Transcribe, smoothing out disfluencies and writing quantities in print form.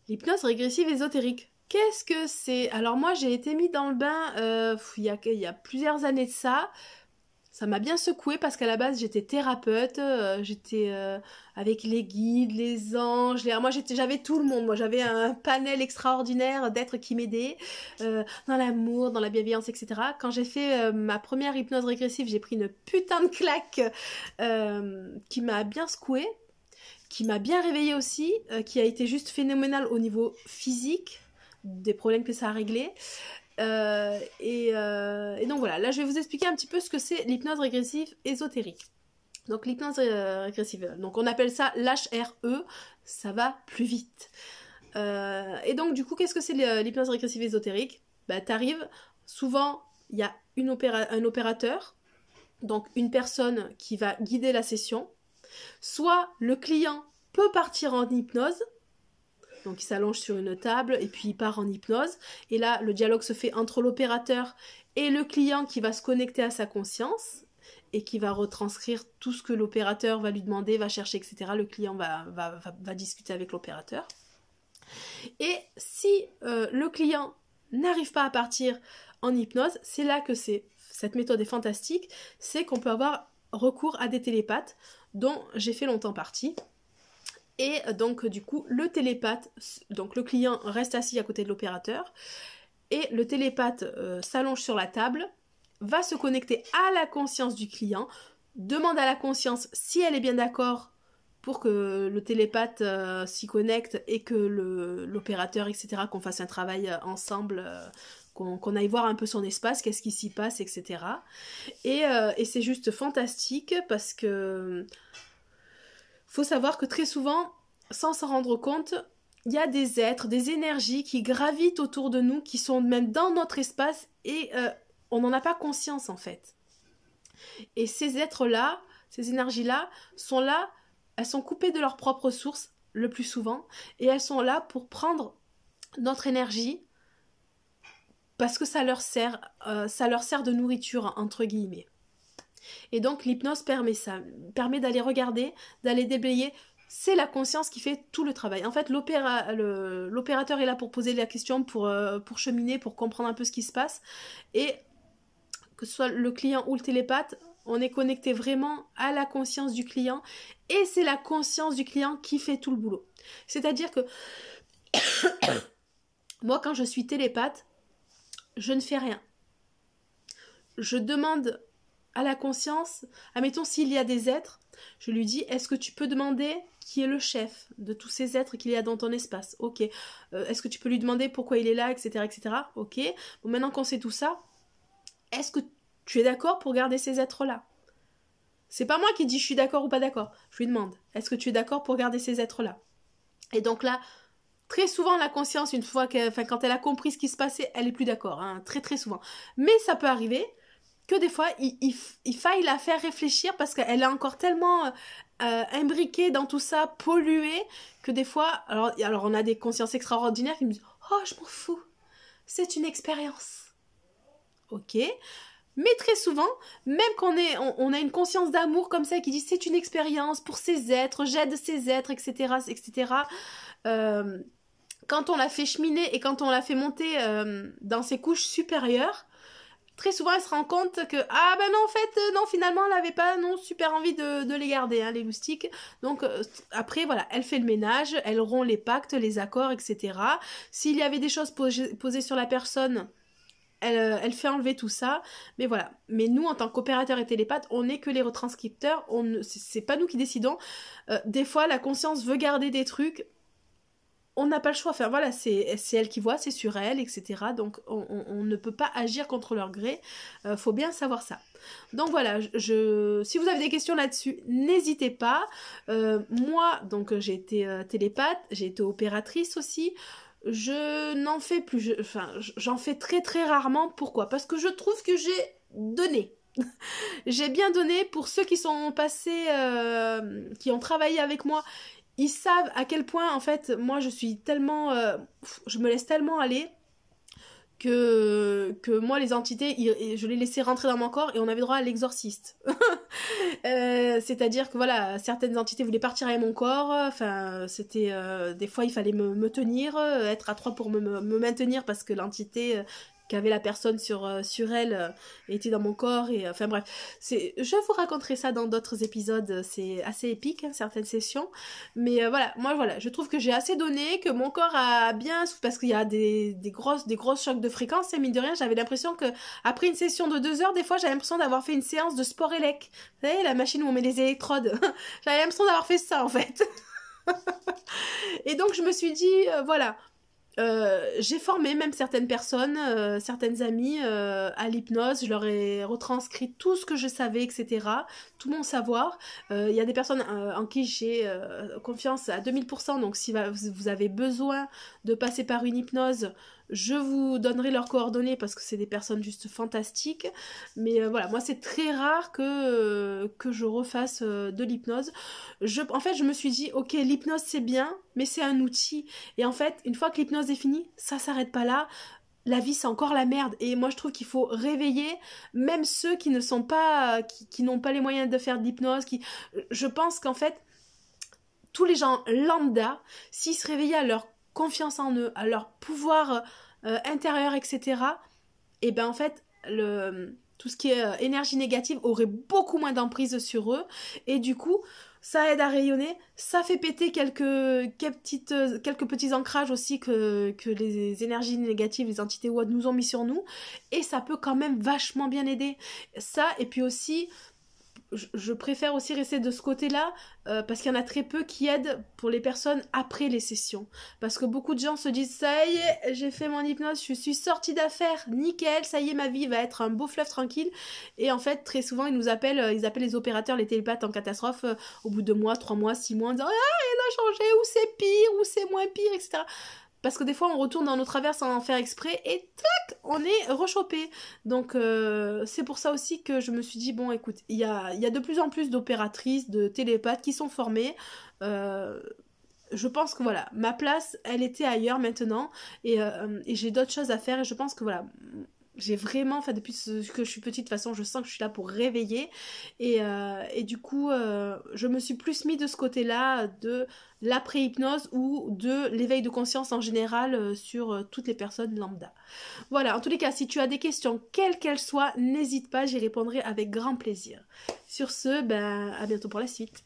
L'hypnose régressive ésotérique. Qu'est-ce que c'est? Alors moi j'ai été mis dans le bain il y a plusieurs années de ça. Ça m'a bien secouée parce qu'à la base j'étais thérapeute, j'étais avec les guides, les anges, moi j'avais tout le monde, moi j'avais un panel extraordinaire d'êtres qui m'aidaient dans l'amour, dans la bienveillance, etc. Quand j'ai fait ma première hypnose régressive, j'ai pris une putain de claque qui m'a bien secouée, qui m'a bien réveillée aussi, qui a été juste phénoménal au niveau physique, des problèmes que ça a réglé. Et donc voilà, là je vais vous expliquer un petit peu ce que c'est l'hypnose régressive ésotérique. Donc l'hypnose régressive, donc on appelle ça l'HRE, ça va plus vite. Et donc du coup, qu'est-ce que c'est l'hypnose régressive ésotérique? Bah t'arrives, souvent il y a un opérateur, donc une personne qui va guider la session, soit le client peut partir en hypnose. Donc il s'allonge sur une table et puis il part en hypnose. Et là, le dialogue se fait entre l'opérateur et le client qui va se connecter à sa conscience et qui va retranscrire tout ce que l'opérateur va lui demander, va chercher, etc. Le client va discuter avec l'opérateur. Et si le client n'arrive pas à partir en hypnose, c'est là que cette méthode est fantastique, c'est qu'on peut avoir recours à des télépathes dont j'ai fait longtemps partie. Et donc du coup le télépathe, donc le client reste assis à côté de l'opérateur et le télépathe s'allonge sur la table, va se connecter à la conscience du client, demande à la conscience si elle est bien d'accord pour que le télépathe s'y connecte et que l'opérateur, etc., qu'on fasse un travail ensemble, qu'on aille voir un peu son espace, qu'est-ce qui s'y passe, etc. Et c'est juste fantastique parce que faut savoir que très souvent, sans s'en rendre compte, il y a des êtres, des énergies qui gravitent autour de nous, qui sont même dans notre espace et on n'en a pas conscience en fait. Et ces êtres-là, ces énergies-là, sont là, elles sont coupées de leur propre source le plus souvent et elles sont là pour prendre notre énergie parce que ça leur sert de nourriture entre guillemets. Et donc l'hypnose permet ça, permet d'aller regarder, d'aller déblayer. C'est la conscience qui fait tout le travail. En fait, l'opérateur est là pour poser la question, pour cheminer, pour comprendre un peu ce qui se passe. Et que ce soit le client ou le télépathe, on est connecté vraiment à la conscience du client. Et c'est la conscience du client qui fait tout le boulot. C'est-à-dire que moi, quand je suis télépathe, je ne fais rien. Je demande à la conscience, admettons s'il y a des êtres, je lui dis, est-ce que tu peux demander qui est le chef de tous ces êtres qu'il y a dans ton espace? Ok. Est-ce que tu peux lui demander pourquoi il est là, etc., etc. Ok. Bon, maintenant qu'on sait tout ça, est-ce que tu es d'accord pour garder ces êtres-là? C'est pas moi qui dis je suis d'accord ou pas d'accord. Je lui demande, est-ce que tu es d'accord pour garder ces êtres-là? Et donc là, très souvent la conscience, une fois quand elle a compris ce qui se passait, elle est plus d'accord, hein, très très souvent. Mais ça peut arriver que des fois, il faille la faire réfléchir parce qu'elle est encore tellement imbriquée dans tout ça, polluée, que des fois, alors on a des consciences extraordinaires qui me disent « Oh, je m'en fous, c'est une expérience. » Ok. Mais très souvent, même on a une conscience d'amour comme ça qui dit « C'est une expérience pour ces êtres, j'aide ces êtres, etc. etc. » Quand on la fait cheminer et quand on la fait monter dans ses couches supérieures, très souvent, elle se rend compte que ah ben non, en fait, non, finalement, elle n'avait pas super envie de les garder, hein, les loustiques. Donc après, voilà, elle fait le ménage, elle rompt les pactes, les accords, etc. S'il y avait des choses posées sur la personne, elle fait enlever tout ça. Mais voilà. Mais nous, en tant qu'opérateurs et télépathes, on n'est que les retranscripteurs. C'est pas nous qui décidons. Des fois, la conscience veut garder des trucs. On n'a pas le choix, enfin voilà, c'est elle qui voit, c'est sur elle, etc. Donc on ne peut pas agir contre leur gré, faut bien savoir ça. Donc voilà, si vous avez des questions là-dessus, n'hésitez pas. Moi, donc j'ai été télépathe, j'ai été opératrice aussi. Je n'en fais plus, j'en fais très très rarement. Pourquoi? Parce que je trouve que j'ai donné. J'ai bien donné pour ceux qui sont passés, qui ont travaillé avec moi. Ils savent à quel point, en fait, moi, je suis tellement... je me laisse tellement aller que moi les entités, je les laissais rentrer dans mon corps et on avait droit à l'exorciste. C'est-à-dire que voilà, certaines entités voulaient partir avec mon corps, enfin c'était des fois il fallait me tenir, être à trois pour me maintenir parce que l'entité qu'avait la personne sur elle était dans mon corps et enfin bref, je vous raconterai ça dans d'autres épisodes, c'est assez épique hein, certaines sessions, mais voilà, moi voilà, je trouve que j'ai assez donné, que mon corps a bien, parce qu'il y a des grosses chocs de fréquence et mine de rien j'avais l'impression que après une session de 2 heures, des fois j'avais l'impression d'avoir fait une séance de sport élec, vous savez la machine où on met les électrodes, j'avais l'impression d'avoir fait ça en fait. Et donc je me suis dit voilà, j'ai formé même certaines personnes, certaines amies à l'hypnose, je leur ai retranscrit tout ce que je savais, etc., tout mon savoir. Il y a des personnes en qui j'ai confiance à 2000%, donc si vous avez besoin de passer par une hypnose, je vous donnerai leurs coordonnées parce que c'est des personnes juste fantastiques. Mais voilà, moi c'est très rare que je refasse de l'hypnose. En fait, je me suis dit, ok, l'hypnose c'est bien, mais c'est un outil. Et en fait, une fois que l'hypnose est finie, ça s'arrête pas là. La vie c'est encore la merde. Et moi je trouve qu'il faut réveiller même ceux qui ne sont pas, qui n'ont pas les moyens de faire de l'hypnose. Je pense qu'en fait, tous les gens lambda, s'ils se réveillaient à leur confiance en eux, à leur pouvoir intérieur, etc., et ben en fait, tout ce qui est énergie négative aurait beaucoup moins d'emprise sur eux. Et du coup, ça aide à rayonner, ça fait péter quelques petits ancrages aussi que les énergies négatives, les entités WOD nous ont mis sur nous. Et ça peut quand même vachement bien aider. Ça, et puis aussi, je préfère aussi rester de ce côté-là parce qu'il y en a très peu qui aident pour les personnes après les sessions. Parce que beaucoup de gens se disent ça y est, j'ai fait mon hypnose, je suis sortie d'affaires, nickel, ça y est, ma vie va être un beau fleuve tranquille. Et en fait, très souvent, ils appellent les opérateurs, les télépathes en catastrophe au bout de 2 mois, 3 mois, 6 mois en disant ah, rien n'a changé, ou c'est pire, ou c'est moins pire, etc. Parce que des fois, on retourne dans nos travers sans en faire exprès et tac, on est rechopé. Donc, c'est pour ça aussi que je me suis dit, bon, écoute, il y a de plus en plus d'opératrices, de télépathes qui sont formées. Je pense que voilà, ma place, elle était ailleurs maintenant. Et j'ai d'autres choses à faire. Et je pense que voilà, j'ai vraiment, enfin depuis que je suis petite, de toute façon, je sens que je suis là pour réveiller. Et du coup, je me suis plus mis de ce côté-là de l'après-hypnose ou de l'éveil de conscience en général sur toutes les personnes lambda. Voilà, en tous les cas, si tu as des questions, quelles qu'elles soient, n'hésite pas, j'y répondrai avec grand plaisir. Sur ce, ben, à bientôt pour la suite.